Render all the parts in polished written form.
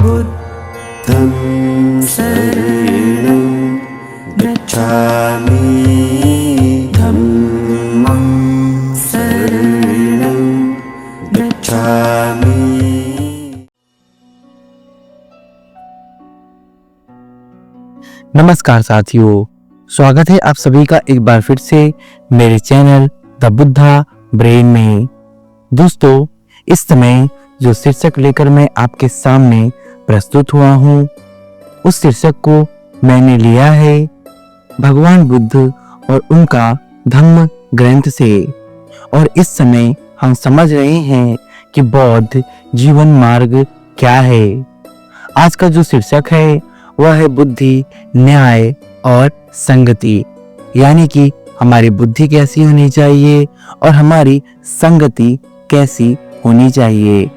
बुद्धं शरणं गच्छामि धम्मं शरणं गच्छामि। नमस्कार साथियों, स्वागत है आप सभी का एक बार फिर से मेरे चैनल द बुद्धा ब्रेन में। दोस्तों, इस समय जो शीर्षक लेकर मैं आपके सामने प्रस्तुत हुआ हूँ, उस शीर्षक को मैंने लिया है भगवान बुद्ध और उनका धम्म ग्रंथ से। और इस समय हम समझ रहे हैं कि बौद्ध जीवन मार्ग क्या है। आज का जो शीर्षक है वह है बुद्धि, न्याय और संगति, यानी कि हमारी बुद्धि कैसी होनी चाहिए और हमारी संगति कैसी होनी चाहिए।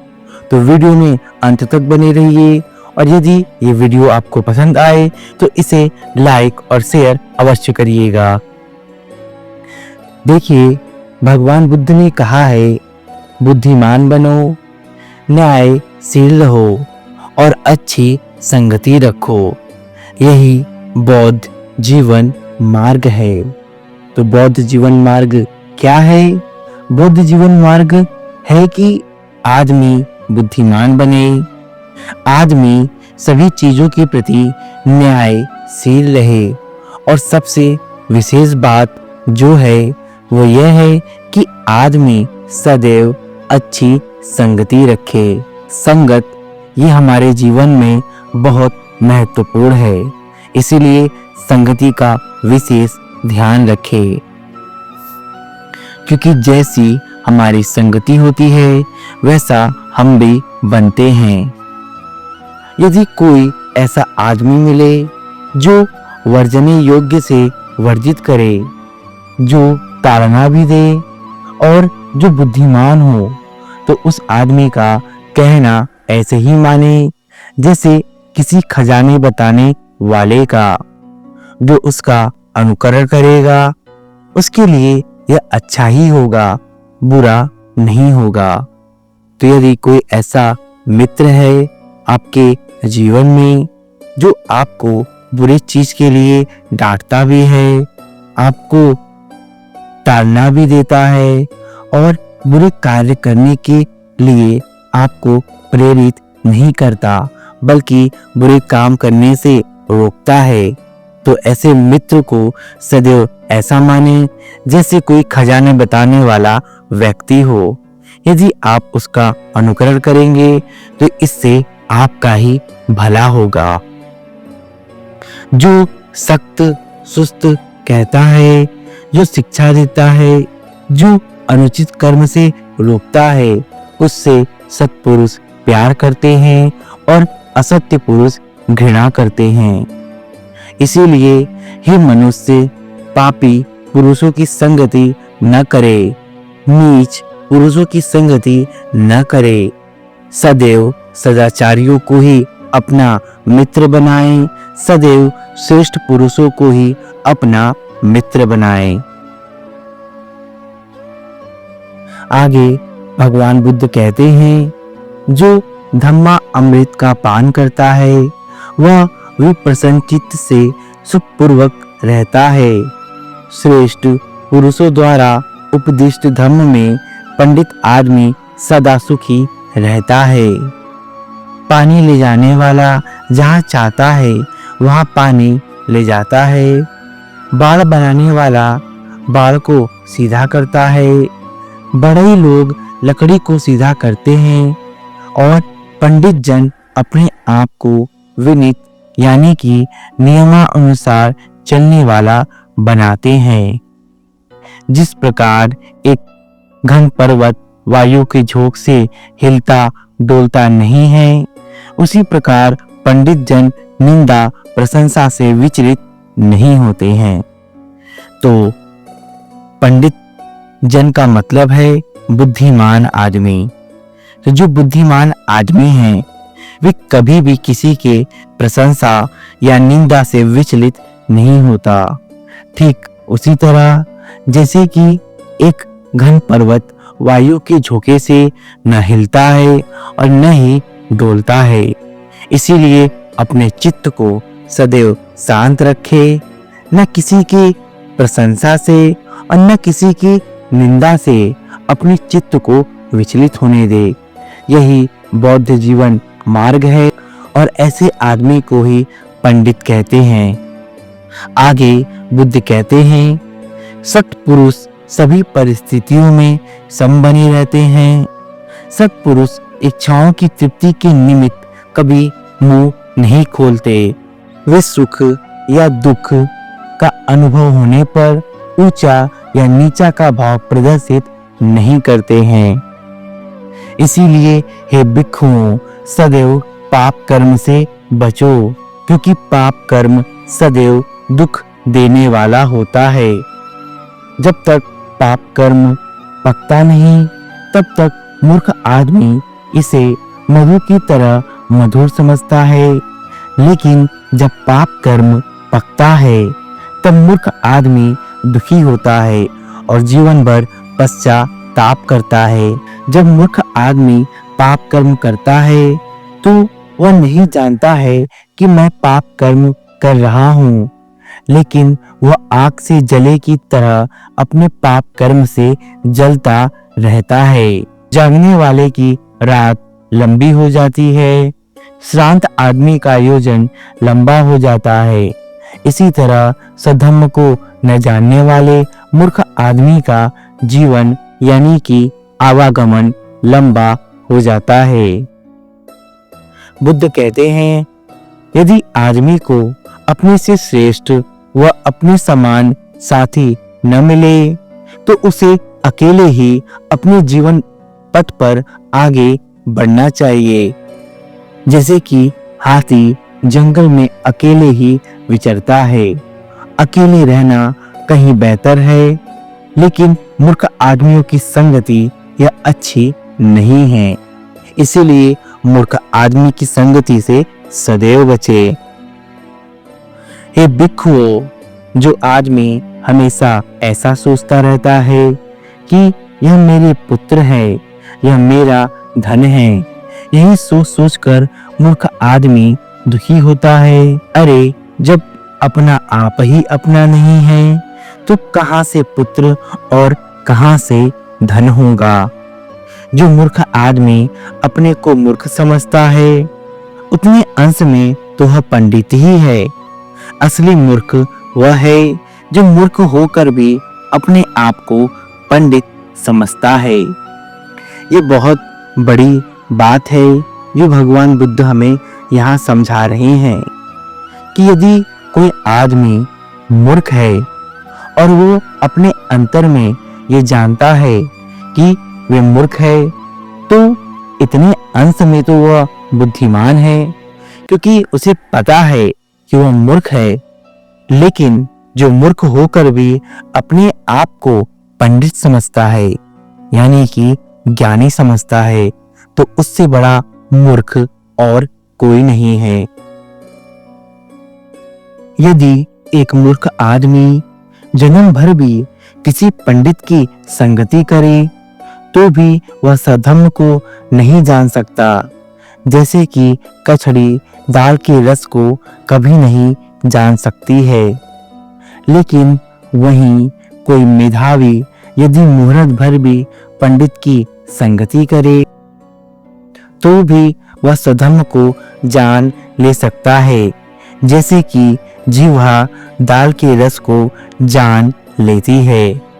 तो वीडियो में अंत तक बने रहिए और यदि ये वीडियो आपको पसंद आए तो इसे लाइक और शेयर अवश्य करिएगा। देखिए, भगवान बुद्ध ने कहा है, बुद्धिमान बनो, न्यायशील हो और अच्छी संगति रखो। यही बौद्ध जीवन मार्ग है। तो बौद्ध जीवन मार्ग क्या है? बौद्ध जीवन मार्ग है कि आदमी बुद्धिमान बने, आदमी सभी चीजों के प्रति न्यायशील रहे और सबसे विशेष बात जो है वो यह है कि आदमी सदैव अच्छी संगति रखे। संगत ये हमारे जीवन में बहुत महत्वपूर्ण है, इसीलिए संगति का विशेष ध्यान रखें, क्योंकि जैसी हमारी संगति होती है वैसा हम भी बनते हैं। यदि कोई ऐसा आदमी मिले जो वर्जने योग्य से वर्जित करे, जो ताड़ना भी दे और जो बुद्धिमान हो, तो उस आदमी का कहना ऐसे ही माने जैसे किसी खजाने बताने वाले का। जो उसका अनुकरण करेगा उसके लिए यह अच्छा ही होगा, बुरा नहीं होगा। तो यदि कोई ऐसा मित्र है आपके जीवन में जो आपको बुरी चीज के लिए डांटता भी है, आपको टालना भी देता है और बुरे कार्य करने के लिए आपको प्रेरित नहीं करता बल्कि बुरे काम करने से रोकता है, तो ऐसे मित्र को सदैव ऐसा माने जैसे कोई खजाने बताने वाला व्यक्ति हो। यदि आप उसका अनुकरण करेंगे तो इससे आपका ही भला होगा। जो सख्त सुस्त कहता है, जो शिक्षा देता है, जो अनुचित कर्म से रोकता है, उससे सत्पुरुष प्यार करते हैं और असत्य पुरुष घृणा करते हैं। इसीलिए हे मनुष्य, पापी पुरुषों की संगति न करे, नीच पुरुषों की संगति न करे। सदैव सदाचारियों को ही अपना मित्र बनाएं, सदैव श्रेष्ठ पुरुषों को ही अपना मित्र बनाएं। आगे भगवान बुद्ध कहते हैं, जो धम्मा अमृत का पान करता है वह विप्रसन्न चित्त से सुखपूर्वक रहता है। श्रेष्ठ पुरुषों द्वारा उपदिष्ट धम्म में पंडित आदमी सदा सुखी रहता है। पानी ले जाने वाला जहाँ चाहता है वहाँ पानी ले जाता है। बाड़ बनाने वाला बाड़ को सीधा करता है। बड़े लोग लकड़ी को सीधा करते हैं और पंडित जन अपने आप को विनीत यानी कि नियमानुसार चलने वाला बनाते हैं। जिस प्रकार एक घन पर्वत वायु के झोंके से हिलता डोलता नहीं है, उसी प्रकार पंडित जन निंदा प्रशंसा से विचलित नहीं होते हैं। तो पंडित जन का मतलब है बुद्धिमान आदमी। तो जो बुद्धिमान आदमी हैं वे कभी भी किसी के प्रशंसा या निंदा से विचलित नहीं होता। ठीक उसी तरह जैसे कि एक घन पर्वत वायु के झोंके से न हिलता है और न ही डोलता है, इसीलिए अपने चित्त को सदैव शांत रखे, न किसी की प्रशंसा से और न किसी की निंदा से अपने चित्त को विचलित होने दे। यही बौद्ध जीवन मार्ग है और ऐसे आदमी को ही पंडित कहते हैं। आगे बुद्ध कहते हैं, सत्पुरुष सभी परिस्थितियों में सम बने रहते हैं। सत्पुरुष इच्छाओं की तृप्ति के निमित्त कभी मुंह नहीं खोलते। वे सुख या दुख का अनुभव होने पर ऊंचा या नीचा का भाव प्रदर्शित नहीं करते हैं। इसीलिए हे भिक्षुओं, सदैव पाप कर्म से बचो, क्योंकि पाप कर्म सदैव दुख देने वाला होता है। जब तक पाप कर्म पकता नहीं, तब तक मूर्ख आदमी इसे मधु की तरह मधुर समझता है, लेकिन जब पाप कर्म पकता है तब मूर्ख आदमी दुखी होता है और जीवन भर पश्चाताप करता है। जब मूर्ख आदमी पाप कर्म करता है तो वह नहीं जानता है कि मैं पाप कर्म कर रहा हूँ, लेकिन वह आग से जले की तरह अपने पाप कर्म से जलता रहता है। जागने वाले की रात लंबी हो जाती है, श्रांत आदमी का योजन लंबा हो जाता है। इसी तरह सधम्म को न जानने वाले मूर्ख आदमी का जीवन यानी कि आवागमन लंबा हो जाता है। बुद्ध कहते हैं, यदि आदमी को अपने से श्रेष्ठ व अपने समान साथी न मिले तो उसे अकेले ही अपने जीवन पथ पर आगे बढ़ना चाहिए। जैसे कि हाथी जंगल में अकेले ही विचरता है। अकेले रहना कहीं बेहतर है, लेकिन मूर्ख आदमियों की संगति यह अच्छी नहीं है। इसीलिए मूर्ख आदमी की संगति से सदैव बचे। हे भिक्षुओं, जो आदमी हमेशा ऐसा सोचता रहता है कि यह मेरे पुत्र है, यह मेरा धन है, यही सोच सोचकर मूर्ख आदमी दुखी होता है। अरे, जब अपना आप ही अपना नहीं है तो कहां से पुत्र और कहां से धन होगा। जो मूर्ख आदमी अपने को मूर्ख समझता है, उतने अंश में तो वह पंडित ही है। असली मूर्ख वह है जो मूर्ख होकर भी अपने आप को पंडित समझता है। ये बहुत बड़ी बात है जो भगवान बुद्ध हमें यहाँ समझा रहे हैं कि यदि कोई आदमी मूर्ख है और वो अपने अंतर में ये जानता है कि वे मूर्ख है, तो इतने अंश में तो वह बुद्धिमान है, क्योंकि उसे पता है कि वह मूर्ख है। लेकिन जो मूर्ख होकर भी अपने आप को पंडित समझता है, यानी कि ज्ञानी समझता है, तो उससे बड़ा मूर्ख और कोई नहीं है। यदि एक मूर्ख आदमी जन्म भर भी किसी पंडित की संगति करे तो भी वह सधम्म को नहीं जान सकता। जैसे कि कछड़ी दाल के रस को कभी नहीं जान सकती है, लेकिन वहीं कोई मेधावी यदि मुहूर्त भर भी पंडित की संगति करे तो भी वह सधम्म को जान ले सकता है, जैसे कि जीवा दाल के रस को जान लेती है।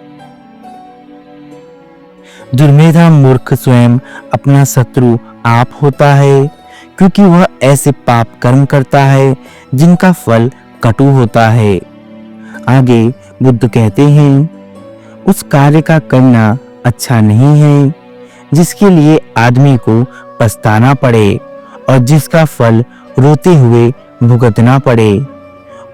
दुर्मेधा मूर्ख स्वयं अपना शत्रु आप होता है, क्योंकि वह ऐसे पाप कर्म करता है जिनका फल कटु होता है। आगे बुद्ध कहते हैं, उस कार्य का करना अच्छा नहीं है जिसके लिए आदमी को पछताना पड़े और जिसका फल रोते हुए भुगतना पड़े।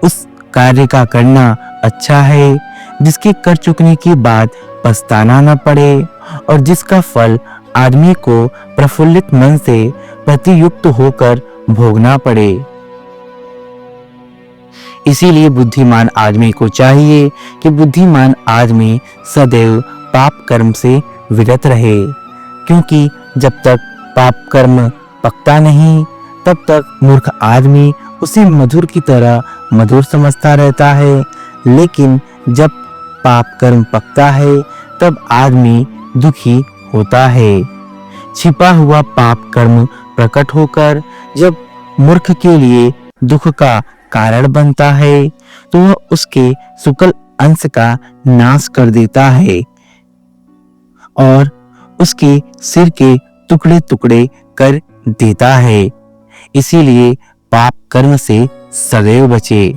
उस कार्य का करना अच्छा है जिसके कर चुकने के बाद पछताना न पड़े और जिसका फल आदमी को प्रफुल्लित मन से प्रतियुक्त होकर भोगना पड़े। इसीलिए बुद्धिमान आदमी को चाहिए कि बुद्धिमान आदमी सदैव पाप कर्म से विरत रहे, क्योंकि जब तक पाप कर्म पकता नहीं तब तक मूर्ख आदमी उसे मधुर की तरह मधुर समझता रहता है, लेकिन जब पाप कर्म पकता है तब आदमी दुखी होता है। छिपा हुआ पाप कर्म प्रकट होकर जब मूर्ख के लिए दुख का कारण बनता है तो वह उसके शुक्ल अंश का नाश कर देता है और उसके सिर के टुकड़े टुकड़े कर देता है। इसीलिए पाप कर्म से सदैव बचे,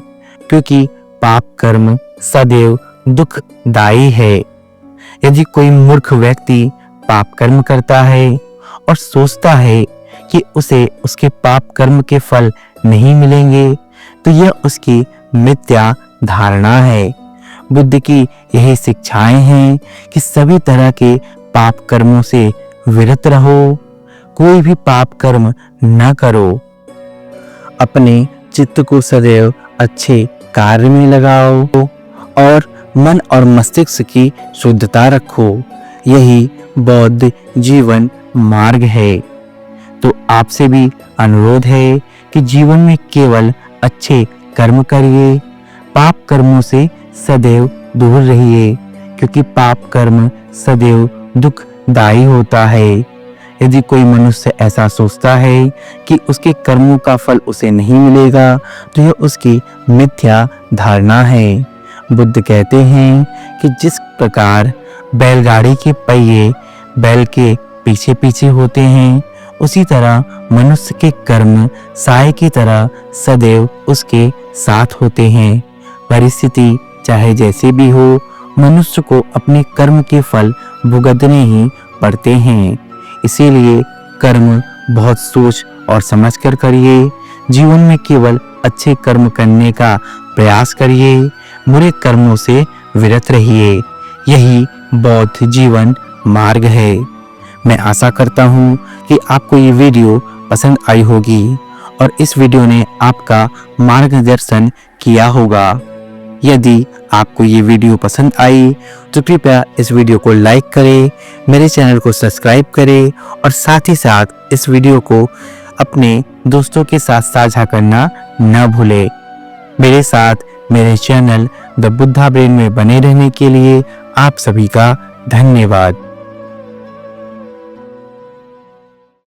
क्योंकि पाप कर्म सदैव दुखदायी है। यदि कोई मूर्ख व्यक्ति पाप कर्म करता है और सोचता है कि उसे उसके पाप कर्म के फल नहीं मिलेंगे, तो यह उसकी मिथ्या धारणा है। बुद्ध की यही शिक्षाएं हैं कि सभी तरह के पाप कर्मों से विरत रहो, कोई भी पाप कर्म न करो। अपने चित्त को सदैव अच्छे कार्य में लगाओ और मन और मस्तिष्क की शुद्धता रखो। यही बौद्ध जीवन मार्ग है। तो आपसे भी अनुरोध है कि जीवन में केवल अच्छे कर्म करिए, पाप कर्मों से सदैव दूर रहिए, क्योंकि पाप कर्म सदैव दुखदायी होता है। यदि कोई मनुष्य ऐसा सोचता है कि उसके कर्मों का फल उसे नहीं मिलेगा, तो यह उसकी मिथ्या धारणा है। बुद्ध कहते हैं कि जिस प्रकार बैलगाड़ी के पहिए बैल के पीछे पीछे होते हैं, उसी तरह मनुष्य के कर्म साए की तरह सदैव उसके साथ होते हैं। परिस्थिति चाहे जैसे भी हो, मनुष्य को अपने कर्म के फल भुगतने ही पड़ते हैं। इसीलिए कर्म बहुत सोच और समझ कर करिए। जीवन में केवल अच्छे कर्म करने का प्रयास करिए, बुरे कर्मों से विरत रहिए। यही बौद्ध जीवन मार्ग है। मैं आशा करता हूँ कि आपको ये वीडियो पसंद आई होगी और इस वीडियो ने आपका मार्गदर्शन किया होगा। यदि आपको ये वीडियो पसंद आई तो कृपया इस वीडियो को लाइक करें, मेरे चैनल को सब्सक्राइब करें और साथ ही साथ इस वीडियो को अपने दोस्तों के साथ साझा करना न भूलें। मेरे साथ मेरे चैनल द बुद्धा ब्रेन में बने रहने के लिए आप सभी का धन्यवाद।